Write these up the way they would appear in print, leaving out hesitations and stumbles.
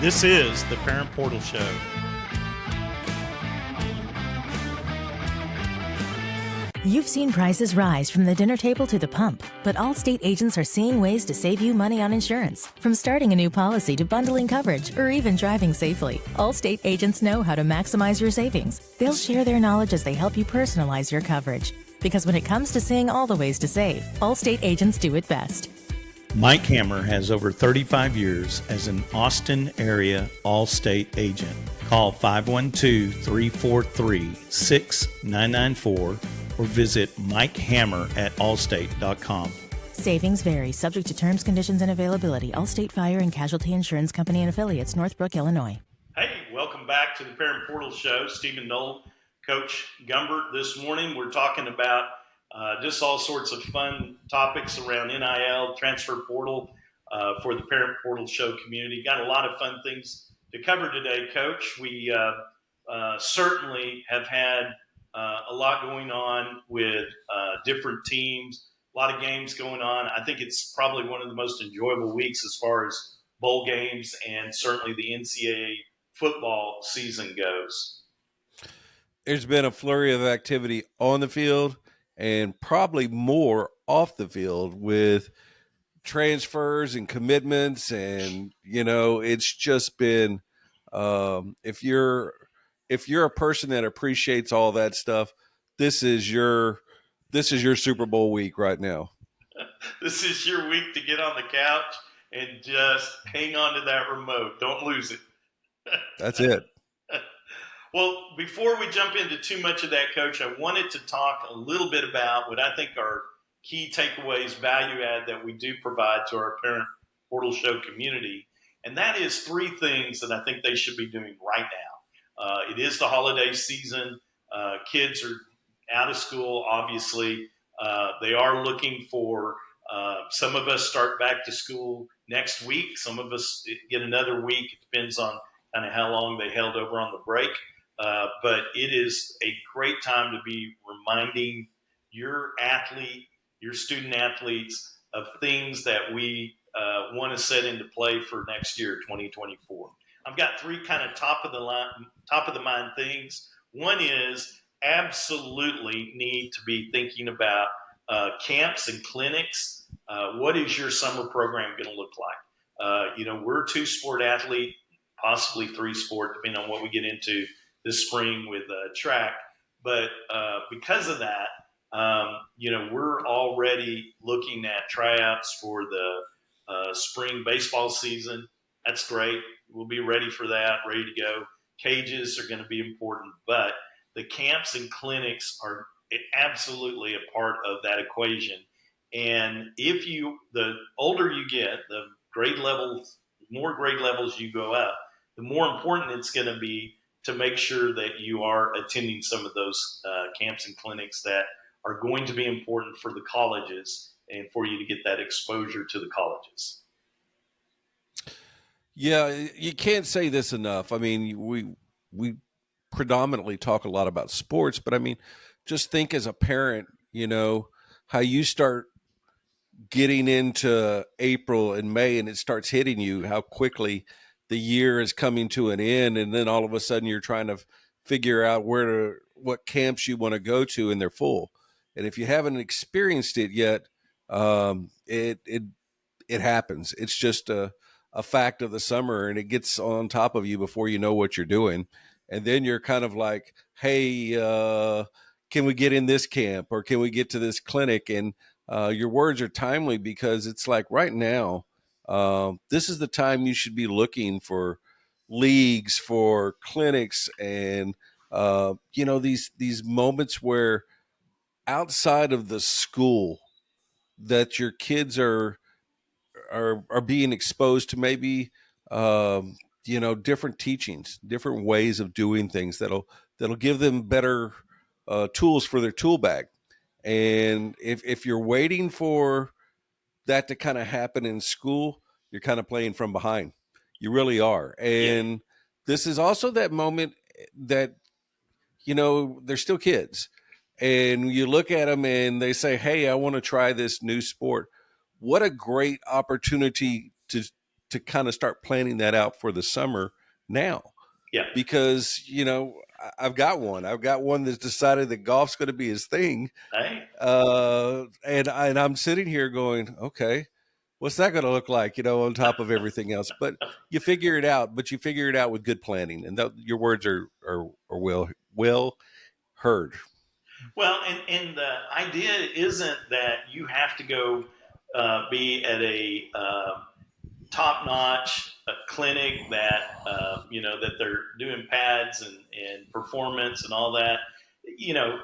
This is the Parent Portal Show. You've seen prices rise from the dinner table to the pump, but Allstate agents are seeing ways to save you money on insurance. From starting a new policy to bundling coverage or even driving safely, Allstate agents know how to maximize your savings. They'll share their knowledge as they help you personalize your coverage. Because when it comes to seeing all the ways to save, Allstate agents do it best. Mike Hammer has over 35 years as an Austin area Allstate agent. Call 512-343-6994 or visit MikeHammer@allstate.com. Savings vary, subject to terms, conditions, and availability. Allstate Fire and Casualty Insurance Company and Affiliates, Northbrook, Illinois. Hey, welcome back to the Parent Portal Show. Stephen Knoll, Coach Gumbert. This morning we're talking about just all sorts of fun topics around NIL, transfer portal for the Parent Portal Show community. Got a lot of fun things to cover today, Coach. We certainly have had a lot going on with different teams, a lot of games going on. I think it's probably one of the most enjoyable weeks as far as bowl games and certainly the NCAA football season goes. There's been a flurry of activity on the field and probably more off the field with transfers and commitments. And, you know, it's just been, if you're a person that appreciates all that stuff, this is your Super Bowl week right now. This is your week to get on the couch and just hang on to that remote. Don't lose it. That's it. Well, before we jump into too much of that, Coach, I wanted to talk a little bit about what I think are key takeaways, value add that we do provide to our Parent Portal Show community. And that is three things that I think they should be doing right now. It is the holiday season. Kids are out of school, obviously. They are looking for some of us start back to school next week. Some of us get another week. It depends on kind of how long they held over on the break. But it is a great time to be reminding your athlete, your student athletes of things that we want to set into play for next year, 2024. I've got three kind of top of the mind things. One is absolutely need to be thinking about camps and clinics. What is your summer program going to look like? We're a two-sport athlete, possibly three-sport, depending on what we get into this spring with track. But because of that, we're already looking at tryouts for the spring baseball season. That's great. We'll be ready for that, ready to go. Cages are going to be important, but the camps and clinics are absolutely a part of that equation. And the older you get, the more grade levels you go up, the more important it's going to be to make sure that you are attending some of those camps and clinics that are going to be important for the colleges and for you to get that exposure to the colleges. Yeah, you can't say this enough. I mean, we predominantly talk a lot about sports, but I mean, just think as a parent, how you start getting into April and May and it starts hitting you, how quickly the year is coming to an end. And then all of a sudden you're trying to figure out what camps you want to go to, and they're full. And if you haven't experienced it yet, it happens. It's just a fact of the summer, and it gets on top of you before you know what you're doing. And then you're kind of like, hey, can we get in this camp, or can we get to this clinic? And your words are timely, because it's like right now, this is the time you should be looking for leagues, for clinics, and these moments where outside of the school that your kids are being exposed to maybe different teachings, different ways of doing things that'll give them better tools for their tool bag. And if you're waiting for that to kind of happen in school, you're kind of playing from behind. You really are. And This is also that moment that, they're still kids. And you look at them and they say, hey, I want to try this new sport. What a great opportunity to to kind of start planning that out for the summer now, Yeah. because I've got one. I've got one that's decided that golf's going to be his thing, Hey. and I'm sitting here going, okay, what's that going to look like? On top of everything else. But you figure it out. But you figure it out with good planning, and your words are well heard. Well, and the idea isn't that you have to go be at a top-notch clinic that that they're doing pads and performance and all that. You know,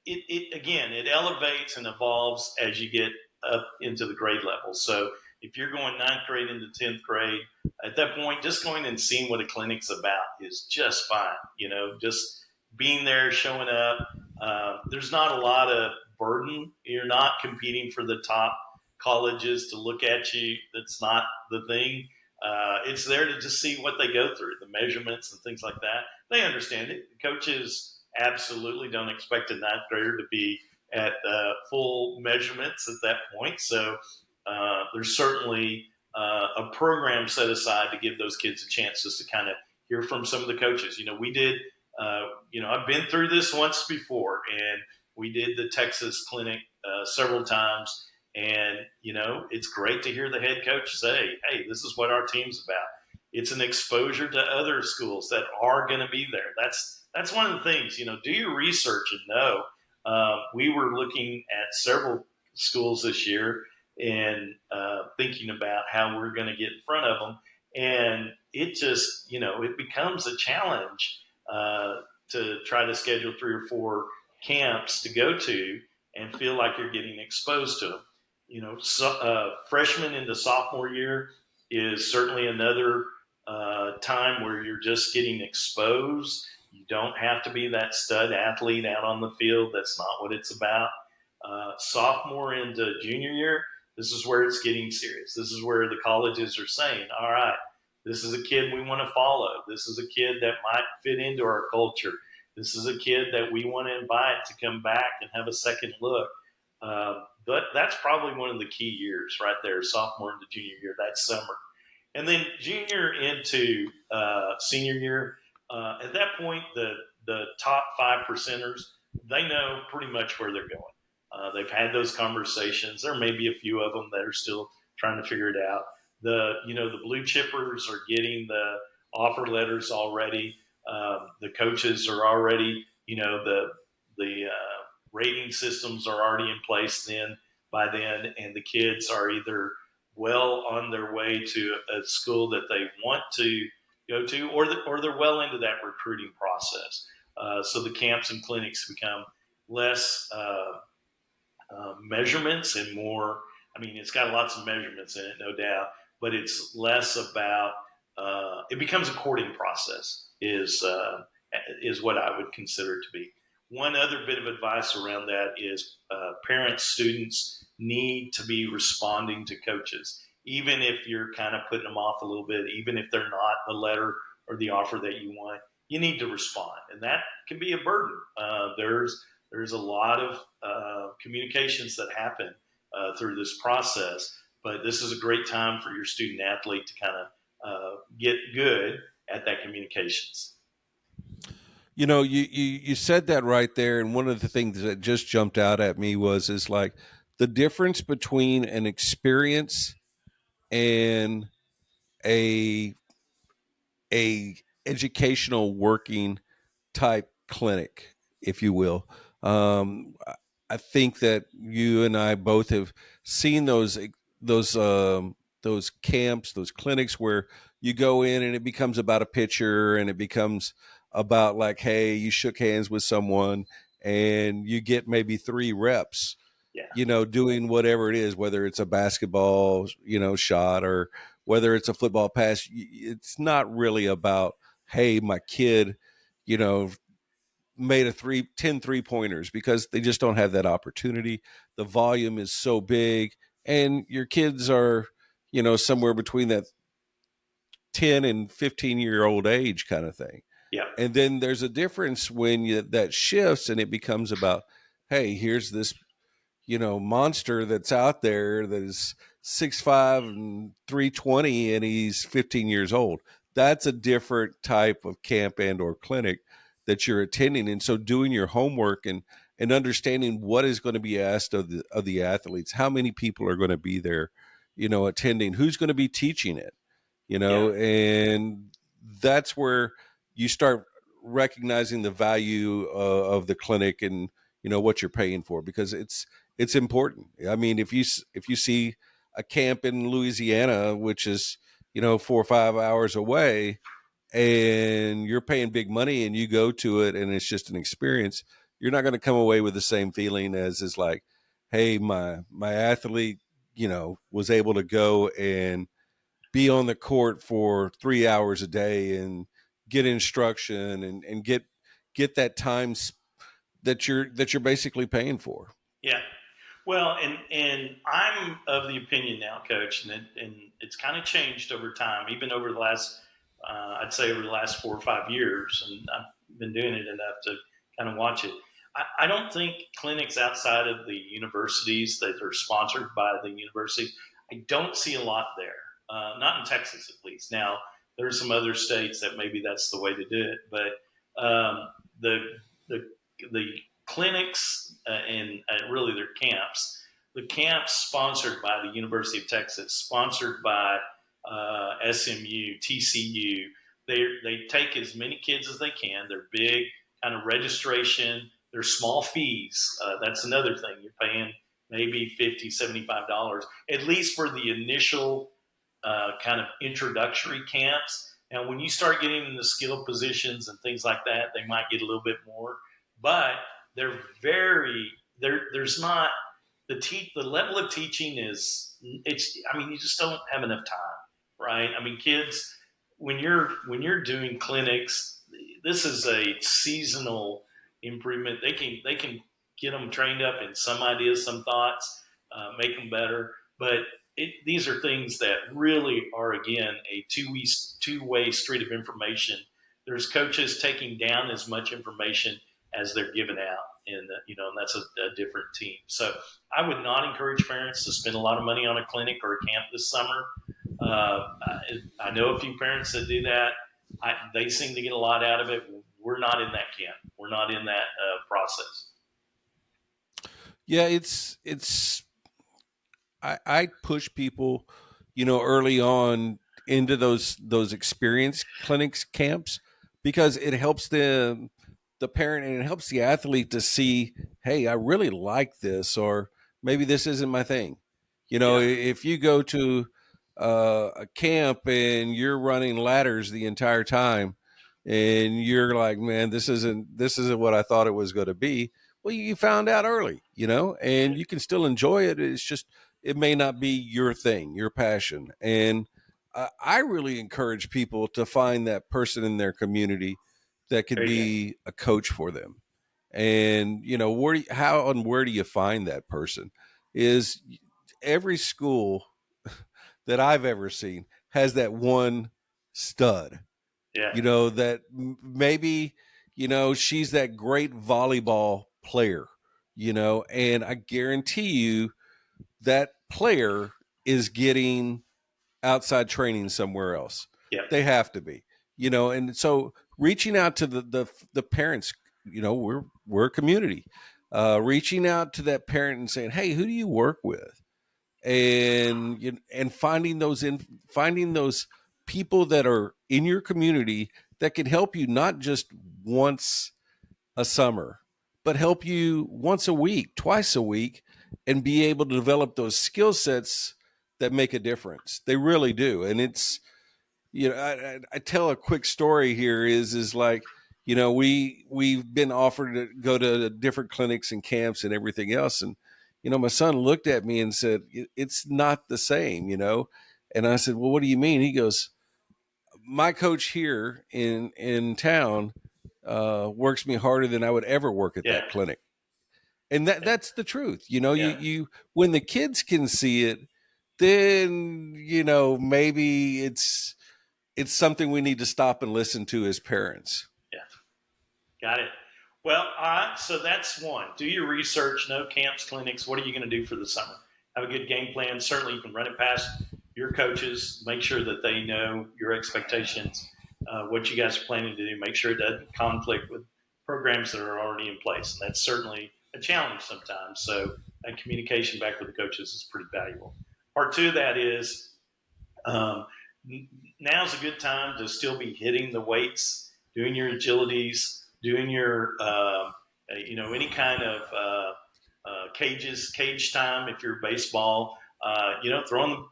it again, it elevates and evolves as you get up into the grade level. So if you're going ninth grade into 10th grade, at that point, just going and seeing what a clinic's about is just fine. Just being there, showing up. There's not a lot of burden. You're not competing for the top colleges to look at you. That's not the thing. It's there to just see what they go through, the measurements and things like that. They understand it. Coaches absolutely don't expect a ninth grader to be at full measurements at that point. So there's certainly a program set aside to give those kids a chance just to kind of hear from some of the coaches. We did, I've been through this once before, and we did the Texas clinic several times. And, it's great to hear the head coach say, hey, this is what our team's about. It's an exposure to other schools that are going to be there. That's one of the things, do your research and know. We were looking at several schools this year and thinking about how we're going to get in front of them. And it just, it becomes a challenge to try to schedule 3 or 4 camps to go to and feel like you're getting exposed to them. Freshman into sophomore year is certainly another time where you're just getting exposed. You don't have to be that stud athlete out on the field. That's not what it's about. Sophomore into junior year, this is where it's getting serious. This is where the colleges are saying, all right, this is a kid we want to follow. This is a kid that might fit into our culture. This is a kid that we want to invite to come back and have a second look. But that's probably one of the key years right there, sophomore into junior year, that summer. And then junior into senior year, at that point, the top 5 percenters, they know pretty much where they're going. They've had those conversations. There may be a few of them that are still trying to figure it out. The blue chippers are getting the offer letters already. The coaches are already, the rating systems are already in place by then, and the kids are either well on their way to a school that they want to go to, or they're well into that recruiting process. So the camps and clinics become less measurements and more. I mean, it's got lots of measurements in it, no doubt, but it's less about. It becomes a courting process. Is what I would consider it to be. One other bit of advice around that is parents, students need to be responding to coaches, even if you're kind of putting them off a little bit, even if they're not the letter or the offer that you want, you need to respond. And that can be a burden. There's a lot of communications that happen through this process, but this is a great time for your student athlete to kind of get good at that communications. You said that right there, and one of the things that just jumped out at me is like the difference between an experience and a educational working type clinic, if you will. I think that you and I both have seen those camps, those clinics where you go in and it becomes about a picture, and it becomes about like, hey, you shook hands with someone and you get maybe 3 reps, doing whatever it is, whether it's a basketball, shot, or whether it's a football pass. It's not really about, hey, my kid, made 10 3-pointers, because they just don't have that opportunity. The volume is so big, and your kids are, somewhere between that 10 and 15-year-old age kind of thing. Yeah. And then there's a difference when that shifts and it becomes about, hey, here's this, monster that's out there that is 6'5" and 320 and he's 15 years old. That's a different type of camp and or clinic that you're attending. And so doing your homework and understanding what is going to be asked of the athletes, how many people are going to be there, attending, who's going to be teaching it, Yeah. and that's where you start recognizing the value of the clinic and what you're paying for, because it's important. I mean, if you see a camp in Louisiana, which is 4 or 5 hours away, and you're paying big money and you go to it and it's just an experience, you're not going to come away with the same feeling as is like, hey, my athlete was able to go and be on the court for 3 hours a day and get instruction and get that time that you're basically paying for. Yeah. Well, and I'm of the opinion now, Coach, and it's kind of changed over time, even over the last, I'd say over the last 4 or 5 years, and I've been doing it enough to kind of watch it. I don't think clinics outside of the universities that are sponsored by the universities, I don't see a lot there. Not in Texas, at least. Now, there are some other states that maybe that's the way to do it, but the the the clinics and really their camps. The camps sponsored by the University of Texas, sponsored by SMU, TCU. They take as many kids as they can. They're big, kind of registration. They're small fees. That's another thing. You're paying maybe $50, $75, at least for the initial kind of introductory camps. Now, when you start getting into skill positions and things like that, they might get a little bit more, but they're very there's not the level of teaching is it's I mean you just don't have enough time, right? I mean kids when you're doing clinics, this is a seasonal improvement. They can get them trained up in some ideas, some thoughts, make them better, but these are things that really are again a two-way street of information. There's coaches taking down as much information as they're giving out, and and that's a different team. So I would not encourage parents to spend a lot of money on a clinic or a camp this summer. I know a few parents that do that. They seem to get a lot out of it. We're not in that camp. We're not in that process. Yeah, it's I push people, early on into those experience clinics, camps, because it helps the parent and it helps the athlete to see, hey, I really like this, or maybe this isn't my thing. Yeah, If you go to a camp and you're running ladders the entire time, and you're like, man, this isn't what I thought it was going to be. Well, you found out early, and you can still enjoy it. It's just it may not be your thing, your passion, and I really encourage people to find that person in their community that could there you go. be a coach for them. And how and where do you find that person? Is every school that I've ever seen has that one stud, Yeah, that maybe, she's that great volleyball player, and I guarantee you that player is getting outside training somewhere else. yeah, They have to be, and so reaching out to the parents, we're a community, reaching out to that parent and saying, hey, who do you work with? And and finding those people that are in your community that can help you not just once a summer, but help you once a week, twice a week, and be able to develop those skill sets that make a difference. They really do. And it's, I tell a quick story here is like, we've been offered to go to different clinics and camps and everything else. And, my son looked at me and said, it's not the same, And I said, well, what do you mean? He goes, my coach here in town works me harder than I would ever work at yeah, that clinic. And that's the truth. yeah. You when the kids can see it, then, maybe it's something we need to stop and listen to as parents. Yeah. Got it. Well, so that's one. Do your research. Know camps, clinics. What are you going to do for the summer? have a good game plan. Certainly, you can run it past your coaches. Make sure that they know your expectations, what you guys are planning to do. Make sure it doesn't conflict with programs that are already in place, and that's certainly a challenge sometimes. So that communication back with the coaches is pretty valuable. Part two of that is um, now's a good time to still be hitting the weights, doing your agilities, doing your any kind of cage time if you're baseball. Throwing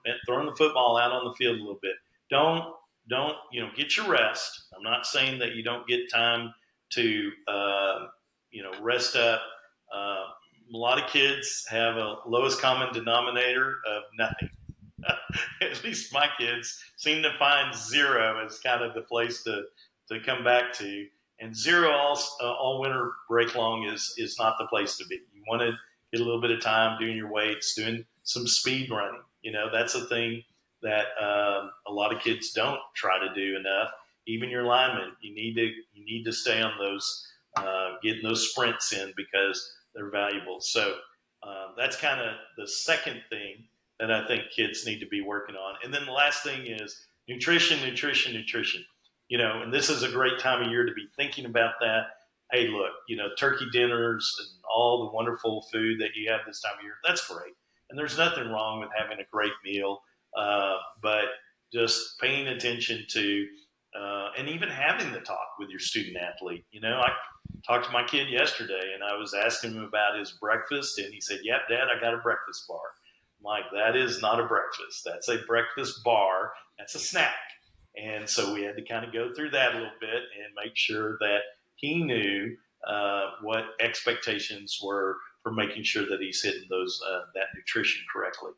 the football out on the field a little bit. Don't get your rest. I'm not saying that you don't get time to rest up. A lot of kids have a lowest common denominator of nothing. At least my kids seem to find zero as kind of the place to come back to. And zero all winter break long is not the place to be. You want to get a little bit of time doing your weights, doing some speed running. That's a thing that a lot of kids don't try to do enough. Even your linemen, you need to stay on those, getting those sprints in because they're valuable. So that's kind of the second thing that I think kids need to be working on. And then the last thing is nutrition. And this is a great time of year to be thinking about that. Hey, look, turkey dinners and all the wonderful food that you have this time of year, that's great. And there's nothing wrong with having a great meal, but just paying attention to and even having the talk with your student athlete. I talked to my kid yesterday and I was asking him about his breakfast, and he said, "Yep, Dad, I got a breakfast bar." I'm like, that is not a breakfast. That's a breakfast bar. That's a snack. And so we had to kind of go through that a little bit and make sure that he knew what expectations were for making sure that he's hitting that nutrition correctly.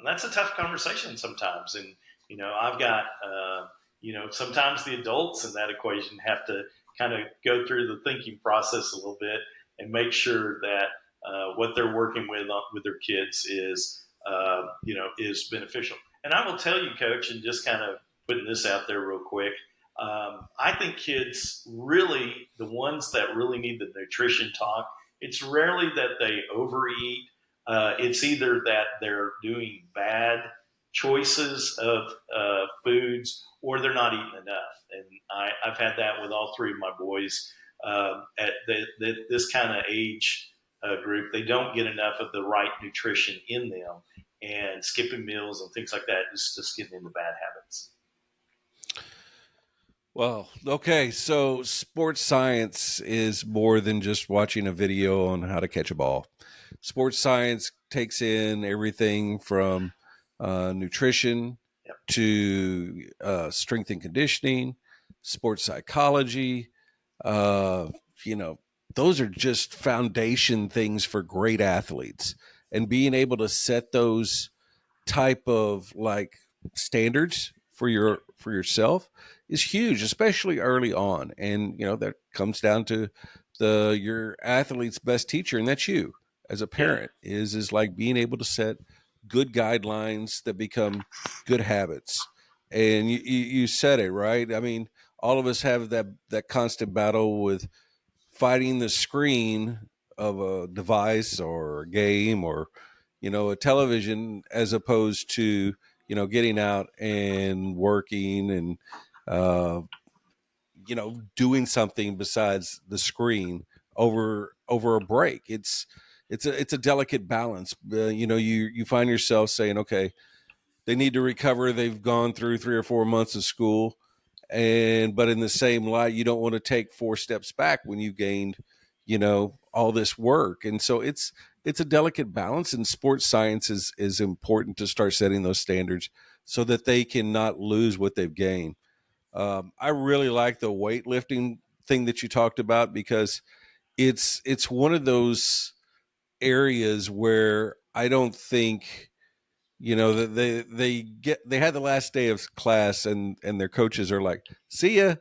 That's a tough conversation sometimes. And, I've got, sometimes the adults in that equation have to kind of go through the thinking process a little bit and make sure that what they're working with their kids is beneficial. And I will tell you, Coach, and just kind of putting this out there real quick, I think kids really, the ones that really need the nutrition talk, it's rarely that they overeat. It's either that they're doing bad choices of foods or they're not eating enough. And I've had that with all three of my boys at this kind of age group. They don't get enough of the right nutrition in them, and skipping meals and things like that is just getting into bad habits. Well, okay. So sports science is more than just watching a video on how to catch a ball. Sports science takes in everything from nutrition to strength and conditioning, sports psychology. Those are just foundation things for great athletes, and being able to set those type of like standards for yourself is huge, especially early on. And that comes down to your athlete's best teacher, and that's you as a parent. Is like being able to set good guidelines that become good habits. And you said it right. I mean, all of us have that constant battle with fighting the screen of a device or a game or a television, as opposed to getting out and working and doing something besides the screen over a break. It's a delicate balance. You find yourself saying, okay, they need to recover. They've gone through 3 or 4 months of school, but in the same light, you don't want to take 4 steps back when you've gained all this work. And so it's a delicate balance, and sports science is important to start setting those standards so that they cannot lose what they've gained. I really like the weightlifting thing that you talked about, because it's one of those areas where I don't think that they had the last day of class and their coaches are like, "See ya,"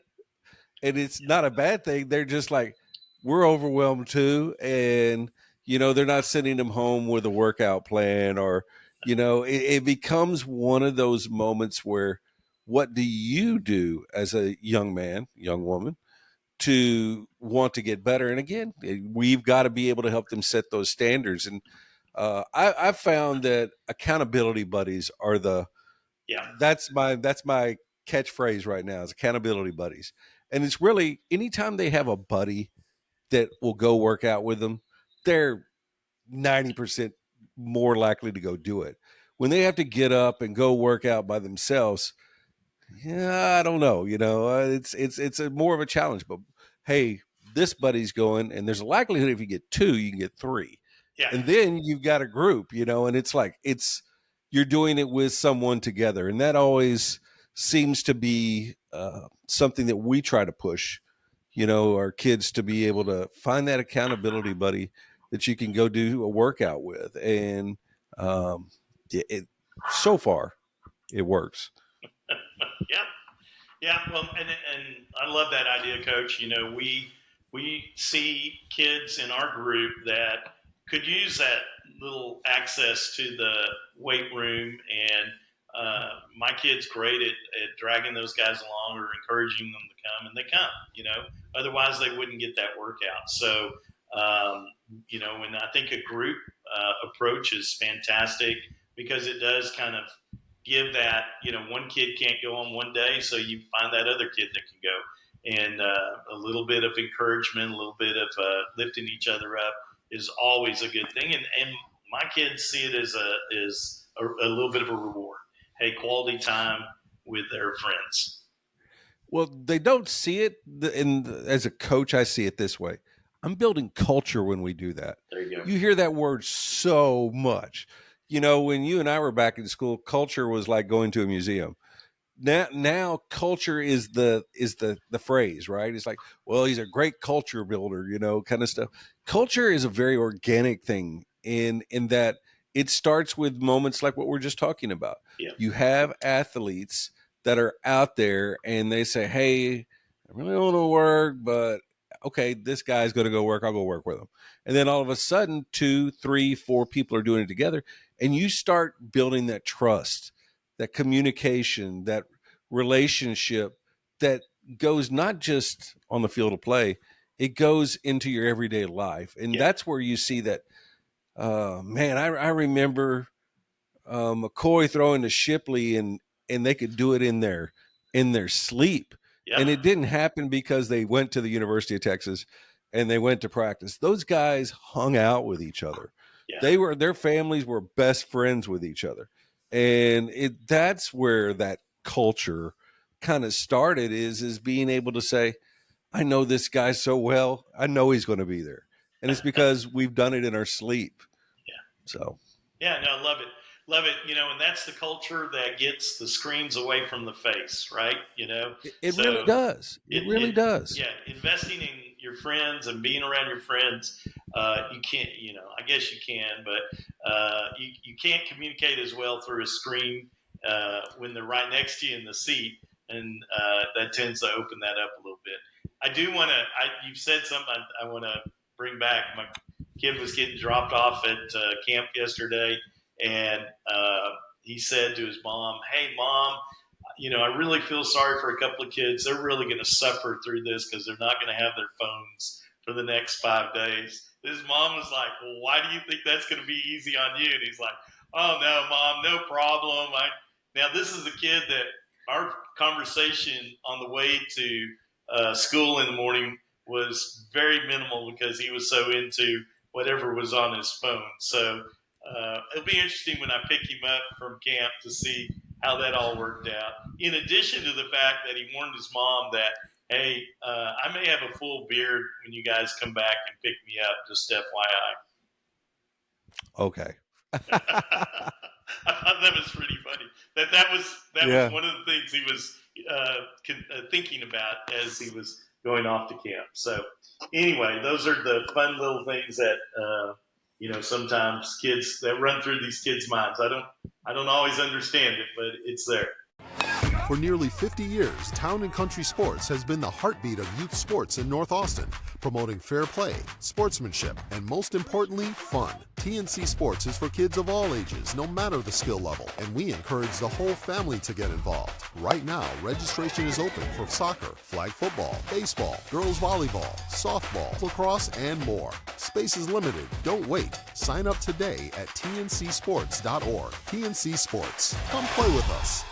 and it's not a bad thing. They're just like, we're overwhelmed too, and they're not sending them home with a workout plan, or it becomes one of those moments where, what do you do as a young man, young woman, to want to get better? And again, we've got to be able to help them set those standards. And I've found that accountability buddies are Yeah. that's my catchphrase right now is accountability buddies. And it's really anytime they have a buddy that will go work out with them, they're 90% more likely to go do it. When they have to get up and go work out by themselves, yeah, I don't know. It's a more of a challenge. But hey, this buddy's going, and there's a likelihood if you get two, you can get three, Yeah. and then you've got a group. And it's like you're doing it with someone together, and that always seems to be something that we try to push. Our kids to be able to find that accountability buddy that you can go do a workout with, and so far it works. Yeah. Yeah. Well, and I love that idea, Coach. We see kids in our group that could use that little access to the weight room, and my kid's great at dragging those guys along or encouraging them to come, and they come. Otherwise they wouldn't get that workout. So, and I think a group approach is fantastic because it does kind of give that, one kid can't go on one day, so you find that other kid that can go. And a little bit of encouragement, a little bit of lifting each other up is always a good thing. And my kids see it as a little bit of a reward. Hey, quality time with their friends. Well, they don't see it. As a coach, I see it this way. I'm building culture when we do that. There you go. You hear that word so much. When you and I were back in school, culture was like going to a museum. Now culture is the phrase, right? It's like, well, he's a great culture builder, kind of stuff. Culture is a very organic thing in that it starts with moments like what we're just talking about. Yeah. You have athletes that are out there and they say, hey, I really don't want to work, but okay, this guy's going to go work. I'll go work with him. And then all of a sudden, 2, 3, 4 people are doing it together. And you start building that trust, that communication, that relationship that goes not just on the field of play, it goes into your everyday life. And that's where you see that, man, I remember McCoy throwing to Shipley and they could do it in their sleep. Yeah. And it didn't happen because they went to the University of Texas and they went to practice. Those guys hung out with each other. Yeah. Their families were best friends with each other. And that's where that culture kind of started is being able to say, I know this guy so well. I know he's going to be there. And it's because we've done it in our sleep. Yeah. So. Yeah, no, love it. Love it. And that's the culture that gets the screens away from the face, right? It really does. It really does. Yeah. Investing in your friends and being around your friends, you can't, I guess you can, but you can't communicate as well through a screen when they're right next to you in the seat. And that tends to open that up a little bit. I do want to, you've said something I want to bring back. My kid was getting dropped off at camp yesterday. And he said to his mom, hey, Mom, I really feel sorry for a couple of kids. They're really going to suffer through this because they're not going to have their phones for the next 5 days. His mom was like, well, why do you think that's going to be easy on you? And he's like, oh, no, Mom, no problem. Now, this is a kid that our conversation on the way to school in the morning was very minimal because he was so into whatever was on his phone. So it'll be interesting when I pick him up from camp to see how that all worked out. In addition to the fact that he warned his mom that, hey, I may have a full beard when you guys come back and pick me up, just FYI. Okay. I thought that was pretty funny. That was one of the things he was thinking about as he was going off to camp. So anyway, those are the fun little things that sometimes kids that run through these kids' minds. I don't always understand it, but it's there. For nearly 50 years, Town & Country Sports has been the heartbeat of youth sports in North Austin, promoting fair play, sportsmanship, and most importantly, fun. TNC Sports is for kids of all ages, no matter the skill level, and we encourage the whole family to get involved. Right now, registration is open for soccer, flag football, baseball, girls volleyball, softball, lacrosse, and more. Space is limited. Don't wait. Sign up today at tncsports.org. TNC Sports. Come play with us.